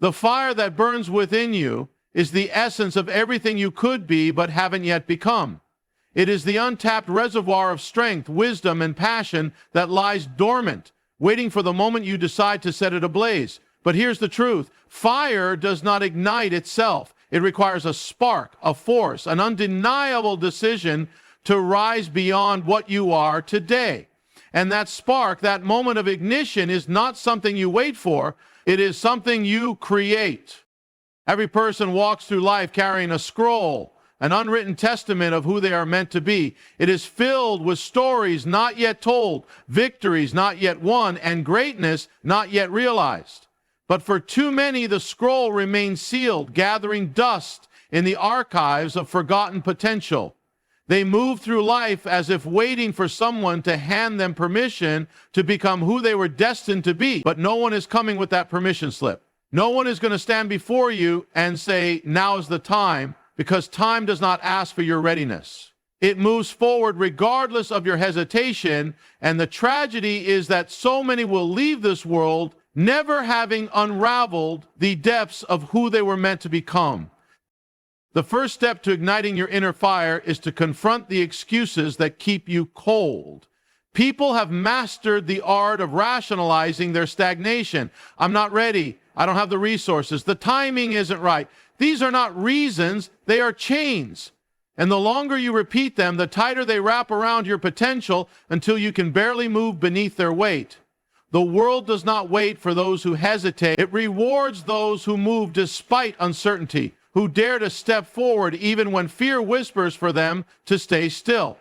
The fire that burns within you is the essence of everything you could be but haven't yet become. It is the untapped reservoir of strength, wisdom, and passion that lies dormant, waiting for the moment you decide to set it ablaze. But here's the truth. Fire does not ignite itself. It requires a spark, a force, an undeniable decision to rise beyond what you are today. And that spark, that moment of ignition, is not something you wait for. It is something you create. Every person walks through life carrying a scroll, an unwritten testament of who they are meant to be. It is filled with stories not yet told, victories not yet won, and greatness not yet realized. But for too many, the scroll remains sealed, gathering dust in the archives of forgotten potential. They move through life as if waiting for someone to hand them permission to become who they were destined to be. But no one is coming with that permission slip. No one is going to stand before you and say, now is the time, because time does not ask for your readiness. It moves forward regardless of your hesitation, and the tragedy is that so many will leave this world never having unraveled the depths of who they were meant to become. The first step to igniting your inner fire is to confront the excuses that keep you cold. People have mastered the art of rationalizing their stagnation. I'm not ready. I don't have the resources. The timing isn't right. These are not reasons, they are chains. And the longer you repeat them, the tighter they wrap around your potential until you can barely move beneath their weight. The world does not wait for those who hesitate. It rewards those who move despite uncertainty, who dare to step forward even when fear whispers for them to stay still.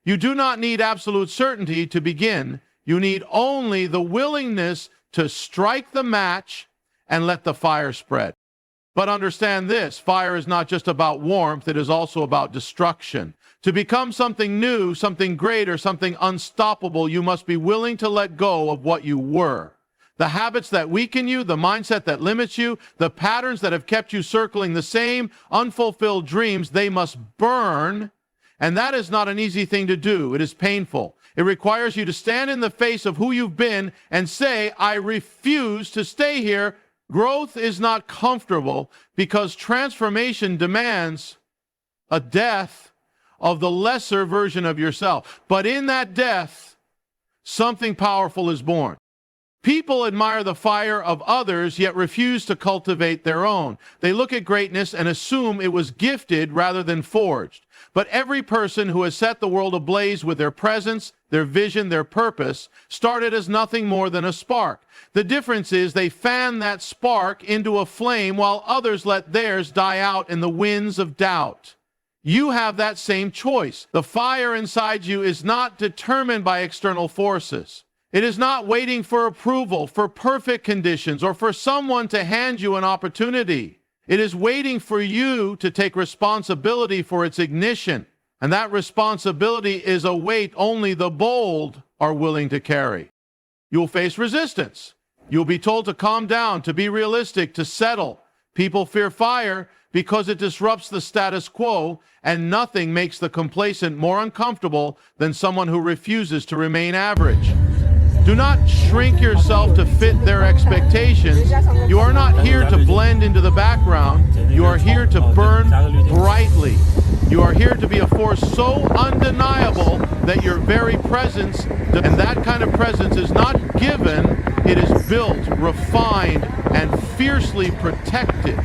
You do not need absolute certainty to begin. You need only the willingness to strike the match and let the fire spread. But understand this, fire is not just about warmth, it is also about destruction. To become something new, something greater, something unstoppable, you must be willing to let go of what you were. The habits that weaken you, the mindset that limits you, the patterns that have kept you circling the same unfulfilled dreams, they must burn. And that is not an easy thing to do. It is painful. It requires you to stand in the face of who you've been and say, I refuse to stay here. Growth is not comfortable because transformation demands a death of the lesser version of yourself. But in that death, something powerful is born. People admire the fire of others, yet refuse to cultivate their own. They look at greatness and assume it was gifted rather than forged. But every person who has set the world ablaze with their presence, their vision, their purpose, started as nothing more than a spark. The difference is they fan that spark into a flame while others let theirs die out in the winds of doubt. You have that same choice. The fire inside you is not determined by external forces. It is not waiting for approval, for perfect conditions, or for someone to hand you an opportunity. It is waiting for you to take responsibility for its ignition. And that responsibility is a weight only the bold are willing to carry. You'll face resistance. You'll be told to calm down, to be realistic, to settle. People fear fire because it disrupts the status quo, and nothing makes the complacent more uncomfortable than someone who refuses to remain average. Do not shrink yourself to fit their expectations. You are not here to blend into the background. You are here to burn brightly. You are here to be a force so undeniable that your very presence, and that kind of presence is not given, it is built, refined, and fiercely protected.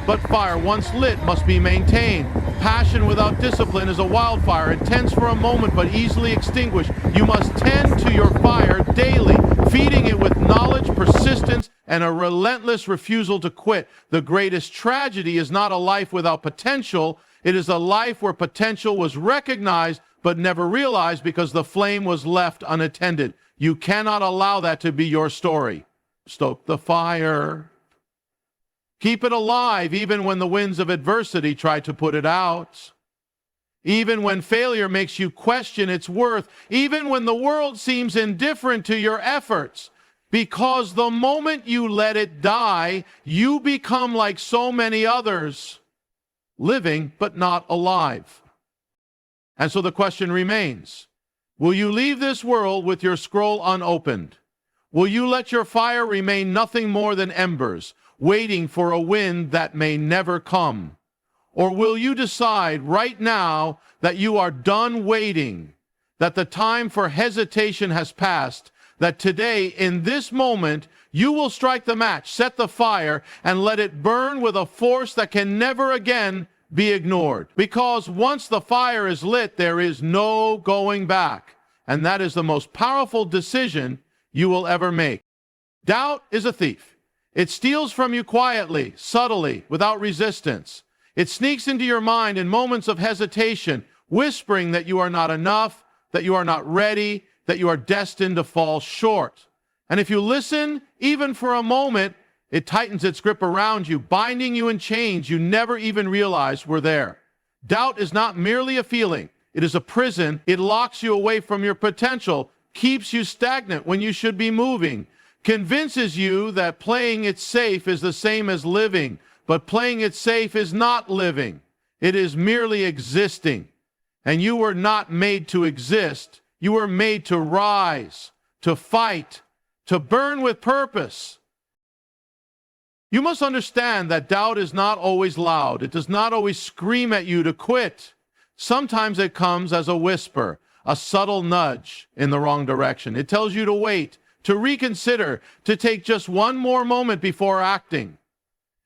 But fire once lit must be maintained. Passion without discipline is a wildfire, intense for a moment but easily extinguished. You must tend to your fire daily, feeding it with knowledge, persistence, and a relentless refusal to quit. The greatest tragedy is not a life without potential. It is a life where potential was recognized but never realized because the flame was left unattended. You cannot allow that to be your story. Stoke the fire. Keep it alive even when the winds of adversity try to put it out. Even when failure makes you question its worth. Even when the world seems indifferent to your efforts. Because the moment you let it die, you become like so many others, living but not alive. And so the question remains, will you leave this world with your scroll unopened? Will you let your fire remain nothing more than embers? waiting for a wind that may never come? Or will you decide right now that you are done waiting, that the time for hesitation has passed, that today, in this moment, you will strike the match, set the fire, and let it burn with a force that can never again be ignored? Because once the fire is lit, there is no going back. And that is the most powerful decision you will ever make. Doubt is a thief. It steals from you quietly, subtly, without resistance. It sneaks into your mind in moments of hesitation, whispering that you are not enough, that you are not ready, that you are destined to fall short. And if you listen, even for a moment, it tightens its grip around you, binding you in chains you never even realized were there. Doubt is not merely a feeling. It is a prison. It locks you away from your potential, keeps you stagnant when you should be moving, convinces you that playing it safe is the same as living. But playing it safe is not living. It is merely existing. And you were not made to exist. You were made to rise, to fight, to burn with purpose. You must understand that doubt is not always loud. It does not always scream at you to quit. Sometimes it comes as a whisper, a subtle nudge in the wrong direction. It tells you to wait, to reconsider, to take just one more moment before acting.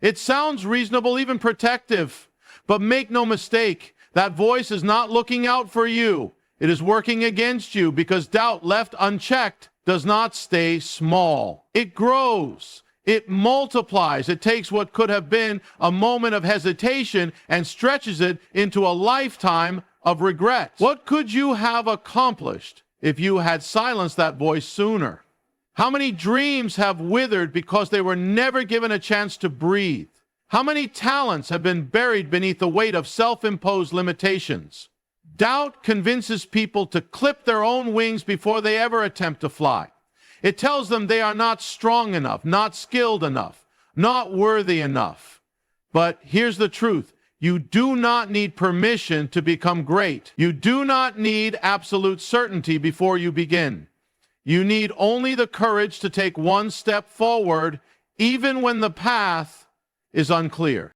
It sounds reasonable, even protective, but make no mistake, that voice is not looking out for you. It is working against you, because doubt left unchecked does not stay small. It grows. It multiplies. It takes what could have been a moment of hesitation and stretches it into a lifetime of regret. What could you have accomplished if you had silenced that voice sooner? How many dreams have withered because they were never given a chance to breathe? How many talents have been buried beneath the weight of self-imposed limitations? Doubt convinces people to clip their own wings before they ever attempt to fly. It tells them they are not strong enough, not skilled enough, not worthy enough. But here's the truth. You do not need permission to become great. You do not need absolute certainty before you begin. You need only the courage to take one step forward, even when the path is unclear.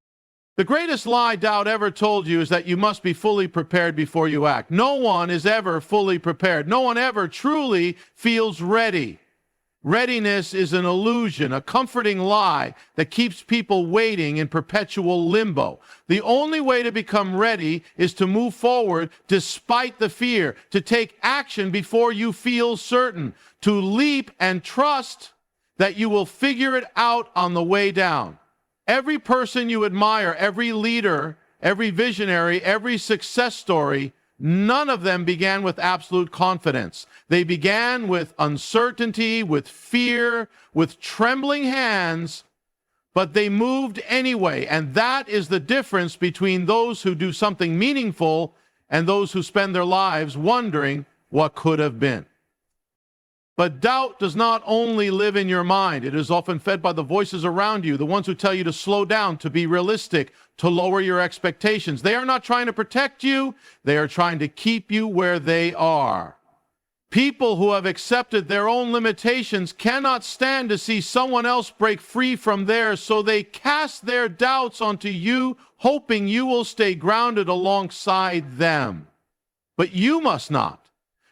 The greatest lie doubt ever told you is that you must be fully prepared before you act. No one is ever fully prepared. No one ever truly feels ready. Readiness is an illusion, a comforting lie that keeps people waiting in perpetual limbo. The only way to become ready is to move forward despite the fear, to take action before you feel certain, to leap and trust that you will figure it out on the way down. Every person you admire, every leader, every visionary, every success story, none of them began with absolute confidence. They began with uncertainty, with fear, with trembling hands, but they moved anyway. And that is the difference between those who do something meaningful and those who spend their lives wondering what could have been. But doubt does not only live in your mind. It is often fed by the voices around you, the ones who tell you to slow down, to be realistic, to lower your expectations. They are not trying to protect you. They are trying to keep you where they are. People who have accepted their own limitations cannot stand to see someone else break free from theirs, so they cast their doubts onto you, hoping you will stay grounded alongside them. But you must not.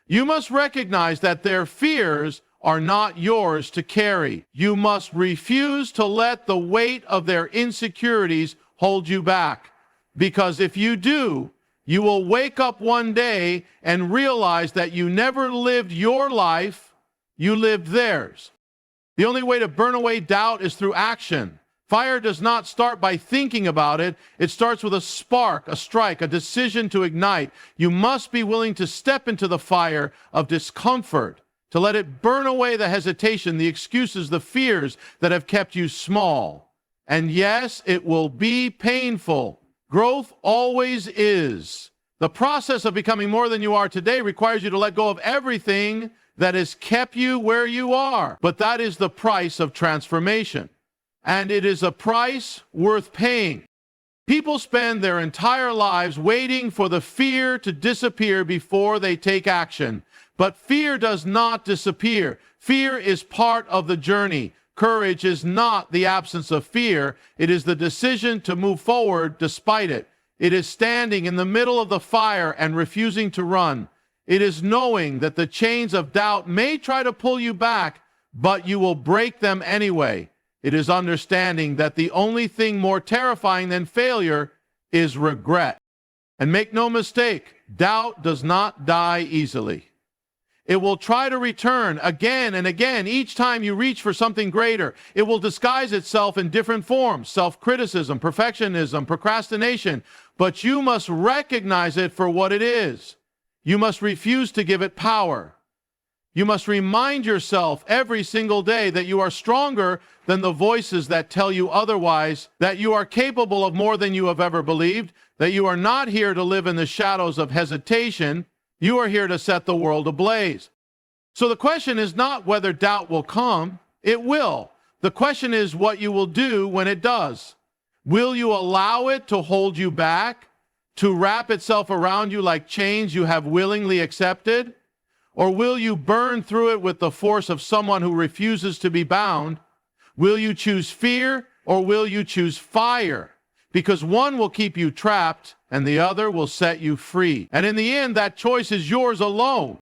You must recognize that their fears are not yours to carry. You must refuse to let the weight of their insecurities hold you back. Because if you do, you will wake up one day and realize that you never lived your life, you lived theirs. The only way to burn away doubt is through action. Fire does not start by thinking about it. It starts with a spark, a strike, a decision to ignite. You must be willing to step into the fire of discomfort, to let it burn away the hesitation, the excuses, the fears that have kept you small. And yes, it will be painful. Growth always is. The process of becoming more than you are today requires you to let go of everything that has kept you where you are. But that is the price of transformation. And it is a price worth paying. People spend their entire lives waiting for the fear to disappear before they take action. But fear does not disappear. Fear is part of the journey. Courage is not the absence of fear. It is the decision to move forward despite it. It is standing in the middle of the fire and refusing to run. It is knowing that the chains of doubt may try to pull you back, but you will break them anyway. It is understanding that the only thing more terrifying than failure is regret. And make no mistake, doubt does not die easily. It will try to return again and again each time you reach for something greater. It will disguise itself in different forms: self-criticism, perfectionism, procrastination. But you must recognize it for what it is. You must refuse to give it power. You must remind yourself every single day that you are stronger than the voices that tell you otherwise, that you are capable of more than you have ever believed, that you are not here to live in the shadows of hesitation. You are here to set the world ablaze. So the question is not whether doubt will come. It will. The question is what you will do when it does. Will you allow it to hold you back, to wrap itself around you like chains you have willingly accepted? Or will you burn through it with the force of someone who refuses to be bound? Will you choose fear or will you choose fire? Because one will keep you trapped and the other will set you free. And in the end, that choice is yours alone.